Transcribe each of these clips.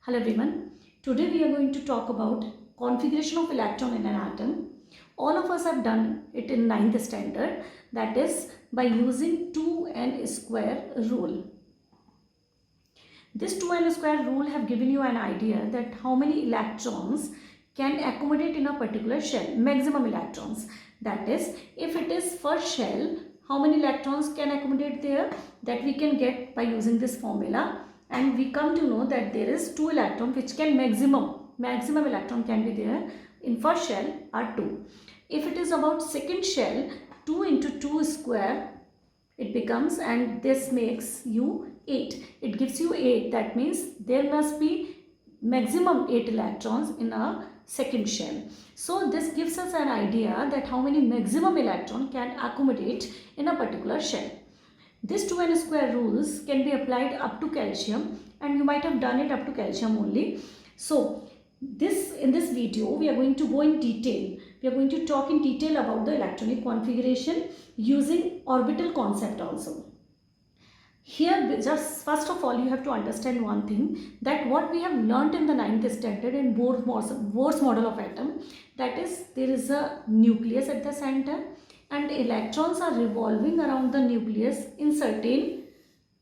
Hello everyone. Today we are going to talk about configuration of electron in an atom. All of us have done it in ninth standard, that is by using 2n square rule. This 2n square rule have given you an idea that how many electrons can accommodate in a particular shell, maximum electrons. That is, if it is first shell, how many electrons can accommodate there, that we can get by using this formula. And we come to know that there is 2 electron which can maximum electron can be there in first shell are 2. If it is about second shell, 2 into 2 square it becomes, and this makes you 8. It gives you 8. That means there must be maximum 8 electrons in a second shell. So this gives us an idea that how many maximum electron can accommodate in a particular shell. This 2n square rules can be applied up to calcium, and you might have done it up to calcium only. So in this video we are going to go in detail. We are going to talk in detail about the electronic configuration using orbital concept also. Here, just first of all, you have to understand one thing, that what we have learnt in the 9th standard in Bohr's model of atom, that is there is a nucleus at the center and electrons are revolving around the nucleus in certain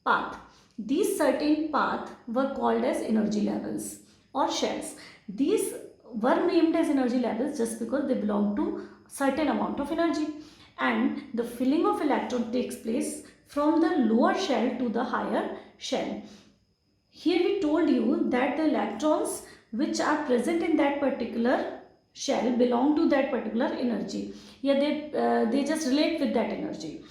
path. These certain paths were called as energy levels or shells. These were named as energy levels just because they belong to certain amount of energy, and the filling of electron takes place from the lower shell to the higher shell. Here we told you that the electrons which are present in that particular shell belong to that particular energy. Here they just relate with that energy.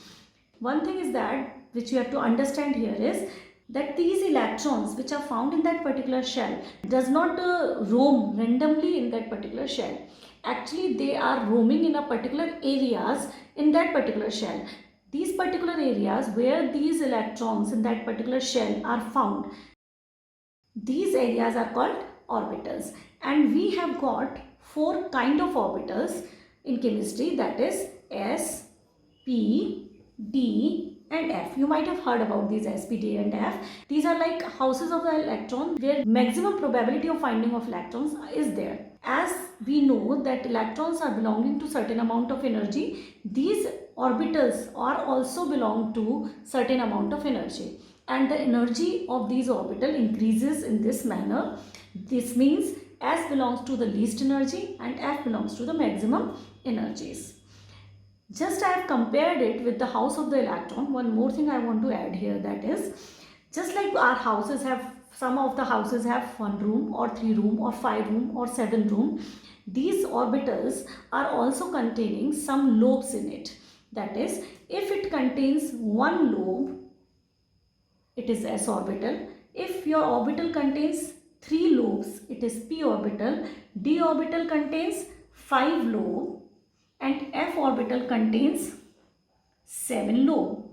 One thing is that which you have to understand here is that these electrons which are found in that particular shell does not roam randomly in that particular shell. Actually, they are roaming in a particular areas in that particular shell. These particular areas where these electrons in that particular shell are found, these areas are called orbitals. And we have got 4 kind of orbitals in chemistry, that is S, P, D and F. You might have heard about these S, P, D and F. These are like houses of the electron where maximum probability of finding of electrons is there. As we know that electrons are belonging to certain amount of energy, these orbitals are also belong to certain amount of energy, and the energy of these orbital increases in this manner. This means S belongs to the least energy and F belongs to the maximum energies. Just I have compared it with the house of the electron. One more thing I want to add here, that is, just like our houses have, some of the houses have 1 room or 3 room or 5 room or 7 room, these orbitals are also containing some lobes in it. That is, if it contains 1 lobe, it is S orbital. If your orbital contains 3 lobes, it is P orbital. D orbital contains 5 lobes and F orbital contains 7 lobes.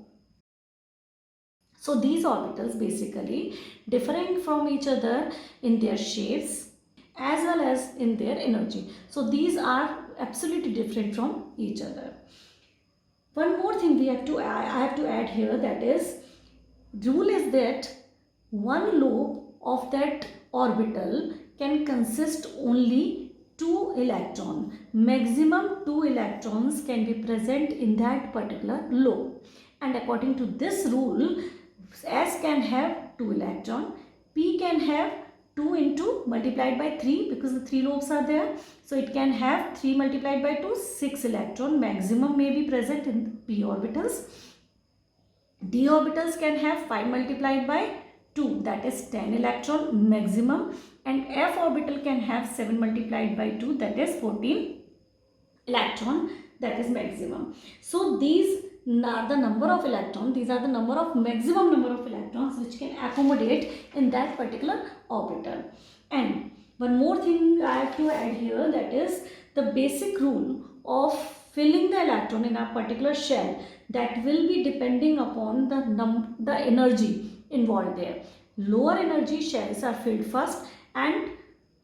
So these orbitals basically differing from each other in their shapes as well as in their energy. So these are absolutely different from each other. One more thing I have to add here, that is, rule is that 1 lobe of that orbital can consist only 2 electrons. Maximum 2 electrons can be present in that particular lobe. And according to this rule, S can have 2 electrons, P can have 2 into multiplied by 3 because the 3 lobes are there. So it can have 3 multiplied by 2, 6 electrons maximum may be present in P orbitals. D orbitals can have 5 multiplied by 2, that is 10 electron maximum, and F orbital can have 7 multiplied by 2, that is 14 electron, that is maximum. So these are the number of electrons, these are the number of maximum number of electrons which can accommodate in that particular orbital. And one more thing I have to add here, that is the basic rule of filling the electron in a particular shell, that will be depending upon the energy involved there. Lower energy shells are filled first and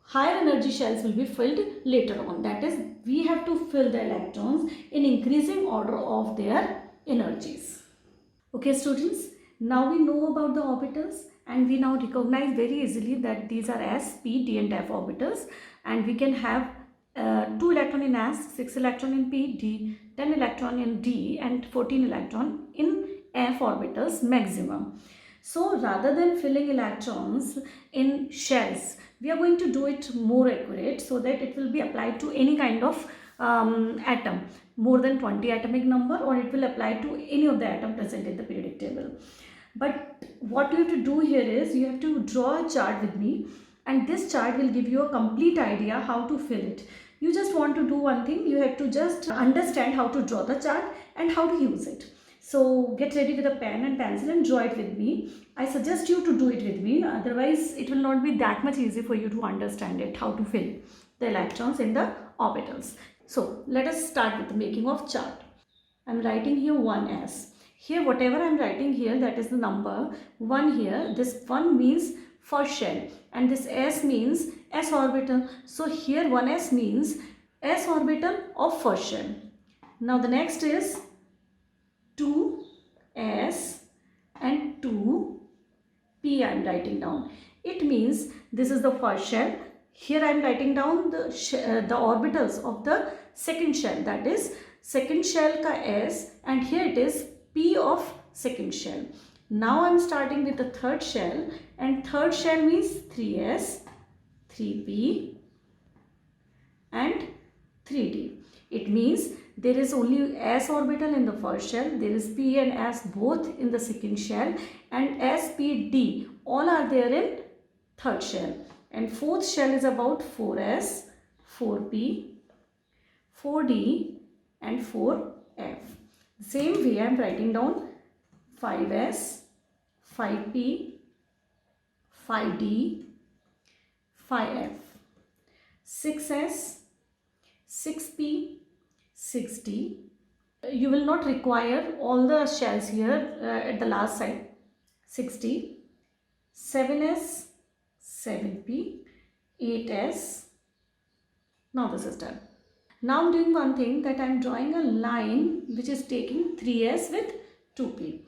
higher energy shells will be filled later on. That is, we have to fill the electrons in increasing order of their energies. Okay students, now we know about the orbitals and we now recognize very easily that these are S, P, D and F orbitals, and we can have 2 electron in S, 6 electron in P, D, 10 electron in D and 14 electron in F orbitals maximum. So rather than filling electrons in shells, we are going to do it more accurate so that it will be applied to any kind of atom, more than 20 atomic number, or it will apply to any of the atom present in the periodic table. But what you have to do here is you have to draw a chart with me, and this chart will give you a complete idea how to fill it. You just want to do one thing, you have to just understand how to draw the chart and how to use it. So get ready with a pen and pencil and draw it with me. I suggest you to do it with me, otherwise it will not be that much easy for you to understand it, how to fill the electrons in the orbitals. So let us start with the making of chart. I am writing here 1s. Here whatever I am writing here, that is the number 1 here. This 1 means first shell and this s means s orbital. So here 1s means s orbital of first shell. Now the next is 2s and 2p I am writing down. It means this is the first shell. Here I am writing down the orbitals of the second shell, that is second shell ka s, and here it is p of second shell. Now I am starting with the third shell, and third shell means 3s, 3p and 3d. It means there is only s orbital in the first shell, there is p and s both in the second shell, and s, p, d all are there in third shell. And fourth shell is about 4s, 4p, 4d and 4f. Same way I am writing down 5s, 5p, 5d, 5f, 6s, 6p, 6d. You will not require all the shells here at the last side. 6d, 7s, 7p, 8s. Now this is done. Now I am doing one thing, that I am drawing a line which is taking 3s with 2p.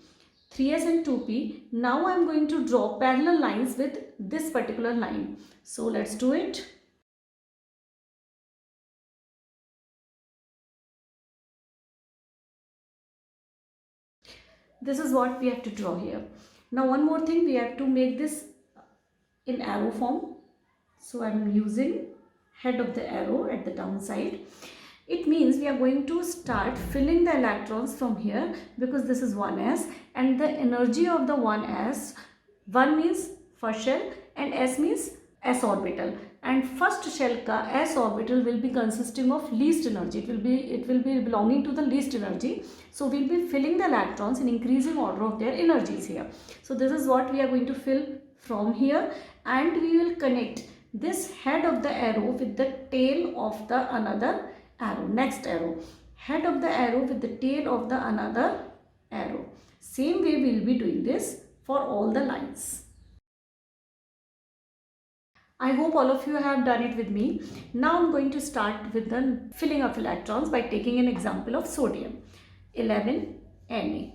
3s and 2p. Now I am going to draw parallel lines with this particular line. So let's do it. This is what we have to draw here. Now one more thing, we have to make this in arrow form. So I am using head of the arrow at the downside. It means we are going to start filling the electrons from here, because this is 1s, and the energy of the 1s, 1 means first shell and s means s orbital, and first shell ka s orbital will be consisting of least energy. It will be belonging to the least energy. So we will be filling the electrons in increasing order of their energies here. So this is what we are going to fill from here, and we will connect this head of the arrow with the tail of the another arrow, next arrow. Head of the arrow with the tail of the another arrow. Same way we will be doing this for all the lines. I hope all of you have done it with me. Now I am going to start with the filling of electrons by taking an example of sodium. 11 Na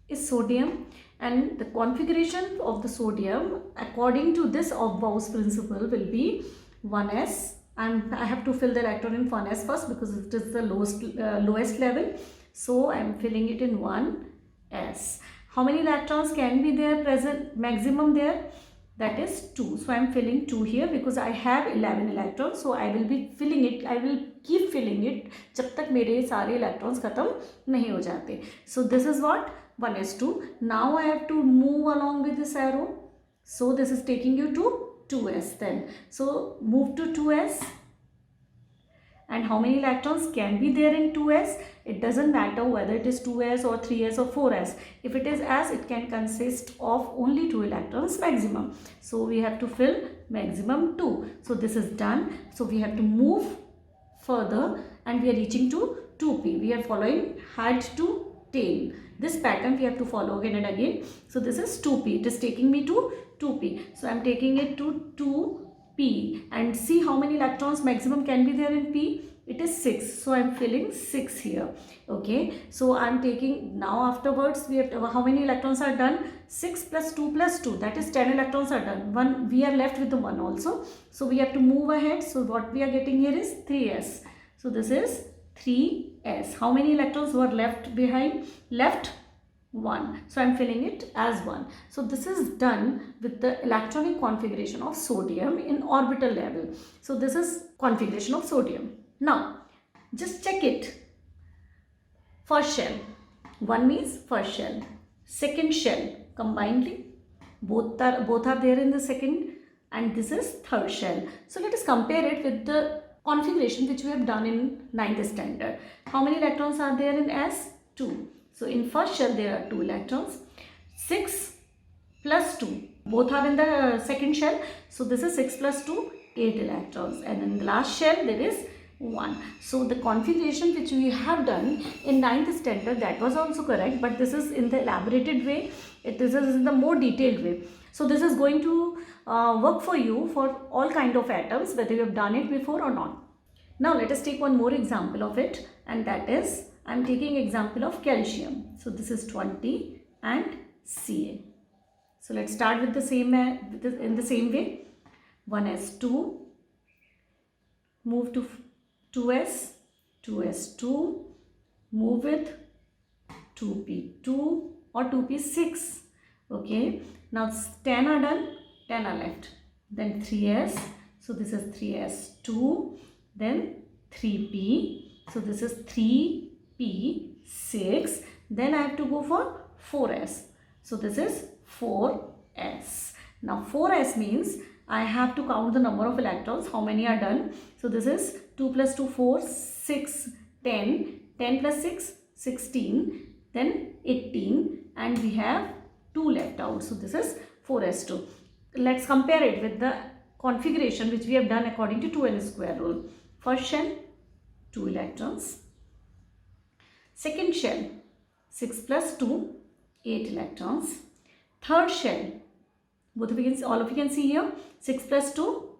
is sodium, and the configuration of the sodium according to this of Bose principle will be 1s, and I have to fill the electron in 1s first because it is the lowest level. So I am filling it in 1s. How many electrons can be there present maximum there? That is 2. So I am filling 2 here because I have 11 electrons. So I will be filling it. I will keep filling it जब तक मेरे सारे electrons खत्म नहीं हो जाते. So this is what 1s2. Now I have to move along with this arrow. So this is taking you to 2s then. So move to 2s. And how many electrons can be there in 2s? It doesn't matter whether it is 2s or 3s or 4s. If it is s, it can consist of only 2 electrons maximum. So we have to fill maximum 2. So this is done. So we have to move further and we are reaching to 2p. We are following head to tail. This pattern we have to follow again and again. So this is 2p. It is taking me to 2p. So I am taking it to 2p, and see how many electrons maximum can be there in p. it is 6. So I am filling 6 here. Okay, so I am taking, now afterwards we have to, how many electrons are done? 6 plus 2 plus 2, that is 10 electrons are done. One, we are left with the 1 also. So we have to move ahead. So what we are getting here is 3s. So this is 3s. How many electrons were left behind? Left 1. So I am filling it as 1. So this is done with the electronic configuration of sodium in orbital level. So this is configuration of sodium. Now just check it. First shell, 1 means first shell, second shell combinedly, both are there in the second, and this is third shell. So let us compare it with the configuration which we have done in 9th standard. How many electrons are there in S? 2. So in first shell there are 2 electrons. 6 plus 2, both are in the second shell. So this is 6 plus 2, 8 electrons, and in the last shell there is 1. So the configuration which we have done in 9th standard, that was also correct, but this is in the elaborated way. This is in the more detailed way. So this is going to work for you for all kind of atoms, whether you have done it before or not. Now let us take one more example of it, and that is, I am taking example of calcium. So this is 20 and Ca. So let's start with the same in the same way. 1s2, move to 2s, 2s2, move with 2p2 or 2p6. Okay, now 10 are done, 10 are left. Then 3s, so this is 3s2, then 3p, so this is 3p6. Then I have to go for 4s, so this is 4s. Now 4s means I have to count the number of electrons, how many are done. So this is 2 plus 2, 4, 6, 10, 10 plus 6, 16, then 18, and we have 2 left out. So this is 4s2. Let's compare it with the configuration which we have done according to 2n square rule. First shell, 2 electrons. Second shell, 6 plus 2, 8 electrons. Third shell, all of you can see here, 6 plus 2,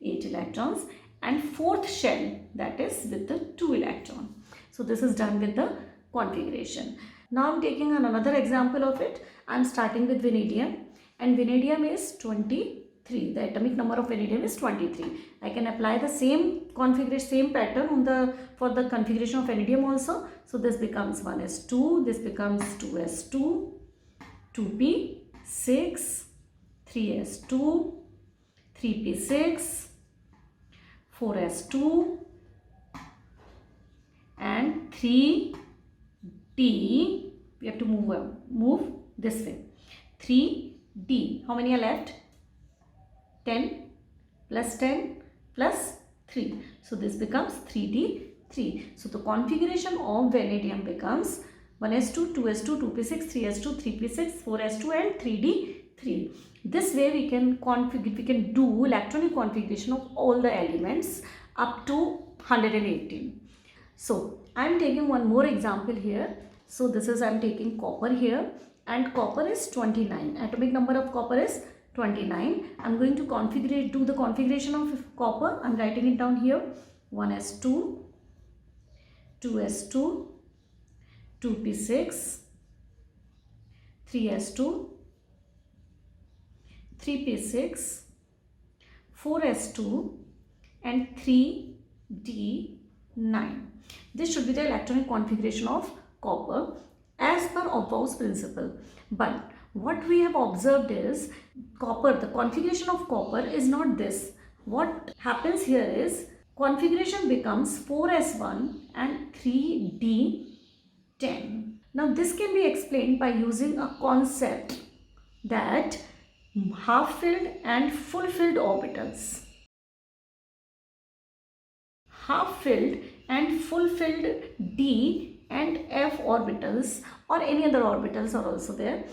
8 electrons. And fourth shell, that is with the 2 electron. So this is done with the configuration. Now I am taking another example of it. I am starting with vanadium, and vanadium is 23. The atomic number of vanadium is 23. I can apply the same configuration, same pattern for the configuration of vanadium also. So this becomes 1s2, this becomes 2s2, 2p6, 3s2, 3p6, 4s2, and 3d. We have to move this way. 3d. How many are left? 10 plus 10 plus 3. So this becomes 3d3. So the configuration of vanadium becomes 1s2, 2s2, 2p6, 3s2, 3p6, 4s2, and 3d3. This way we can do electronic configuration of all the elements up to 118. So I am taking one more example here. So this is, I am taking copper here, and copper is 29. Atomic number of copper is 29. I am going to do the configuration of copper. I am writing it down here. 1s2, 2s2, 2p6, 3s2, 3p6, 4s2, and 3d9. This should be the electronic configuration of copper as per Oppo's principle. But what we have observed is copper, the configuration of copper is not this. What happens here is configuration becomes 4s1 and 3d10. Now this can be explained by using a concept that half-filled and full-filled orbitals. Half-filled and full-filled d and f orbitals or any other orbitals are also there.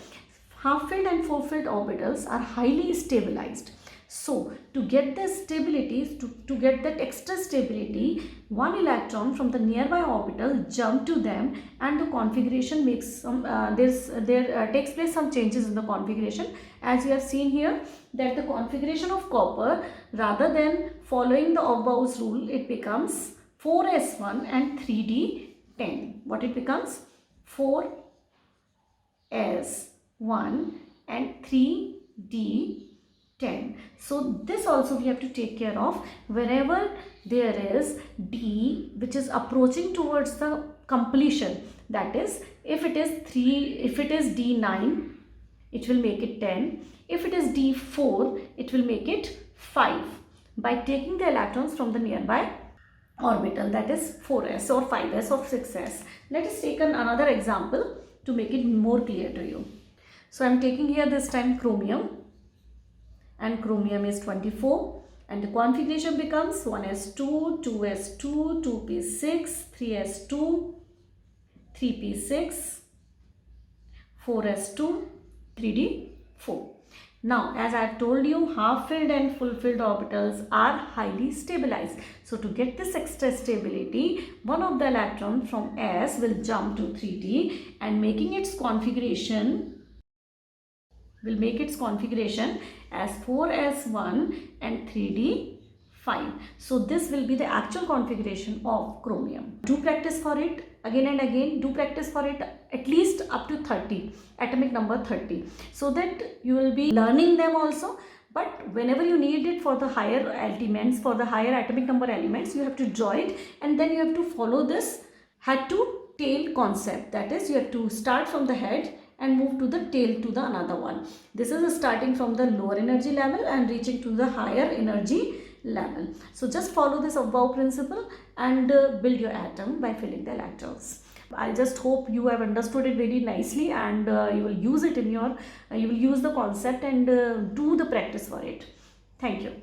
Half-filled and full-filled orbitals are highly stabilized. So to get the stability, to get that extra stability, one electron from the nearby orbital jump to them, and the configuration makes some takes place some changes in the configuration. As you have seen here, that the configuration of copper, rather than following the Orbitals rule, it becomes 4s1 and 3d10. What it becomes? 4s1 and 3d10. So this also we have to take care of. Wherever there is d which is approaching towards the completion, that is, if it is d9, it will make it 10. If it is d4, it will make it 5 by taking the electrons from the nearby orbital, that is 4s or 5s or 6s. Let us take another example to make it more clear to you. So I am taking here this time chromium, and chromium is 24, and the configuration becomes 1s2, 2s2, 2p6, 3s2, 3p6, 4s2, 3d4. Now, as I have told you, half-filled and full-filled orbitals are highly stabilized. So, to get this extra stability, one of the electrons from s will jump to 3d and making its configuration as 4s1 and 3d5. So, this will be the actual configuration of chromium. Do practice for it again and again. Do practice for it at least up to 30, atomic number 30, so that you will be learning them also. But whenever you need it for the higher elements, for the higher atomic number elements, you have to draw it, and then you have to follow this head to tail concept. That is, you have to start from the head and move to the tail to the another one. This is starting from the lower energy level and reaching to the higher energy level. So just follow this above principle and build your atom by filling the electrons. I just hope you have understood it very nicely, and you will use it in your, you will use the concept and do the practice for it. Thank you.